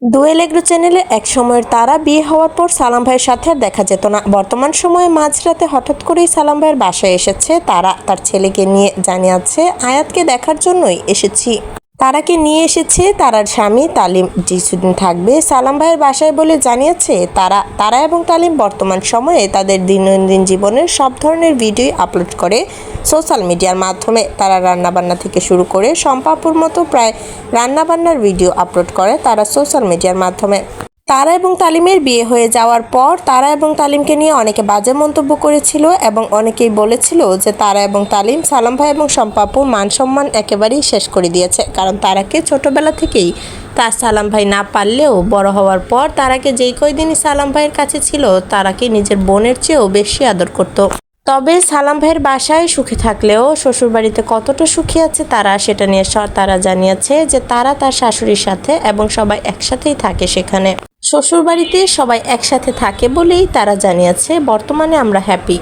দোয়েল agro চ্যানেলে এক সময়ের তারা বিয়ে হওয়ার পর সালাম ভাইয়ের সাথে আর দেখা যেত না। বর্তমান সময়ে মাঝরাতে হঠাৎ করেই সালাম ভাইয়ের বাসায় এসেছে তারা। তার ছেলেকে নিয়ে জানিয়েছে আয়াতকে দেখার জন্যই এসেছি। তারাকে নিয়ে এসেছে তারার স্বামী তালিম কিছুদিন থাকবে সালাম ভাইয়ের বাসায় বলে জানিয়েছে তারা এবং তালিম বর্তমান সময়ে তাদের দৈনন্দিন জীবনের সব ধরনের ভিডিও আপলোড করে সোশ্যাল মিডিয়ার মাধ্যমে। তারা রান্নাবান্না থেকে শুরু করে শম্পাপুর মতো প্রায় রান্নাবান্নার ভিডিও আপলোড করে তারা সোশ্যাল মিডিয়ার মাধ্যমে। তারা এবং তালিমের বিয়ে হয়ে যাওয়ার পর তারা এবং তালিমকে নিয়ে অনেকে বাজে মন্তব্য করেছিল এবং অনেকেই বলেছিল যে তারা এবং তালিম সালাম ভাই এবং শম্পাপুর মান সম্মান একেবারেই শেষ করে দিয়েছে। কারণ তারাকে ছোটবেলা থেকেই তার সালাম ভাই না পারলেও বড় হওয়ার পর তারাকে যেই কয়দিনই সালাম ভাইয়ের কাছে ছিল তারাকে নিজের বোনের চেয়েও বেশি আদর করত। তবে সালাম ভাইয়ের বাসায় সুখে থাকলেও শ্বশুরবাড়িতে কতটা সুখী আছে তারা সেটা নিয়ে তারা জানিয়েছে যে তারা তার শাশুড়ির সাথে এবং সবাই একসাথেই থাকে সেখানে। শ্বশুরবাড়িতে সবাই একসাথে থাকে বলেই তারা জানিয়েছে বর্তমানে আমরা হ্যাপি।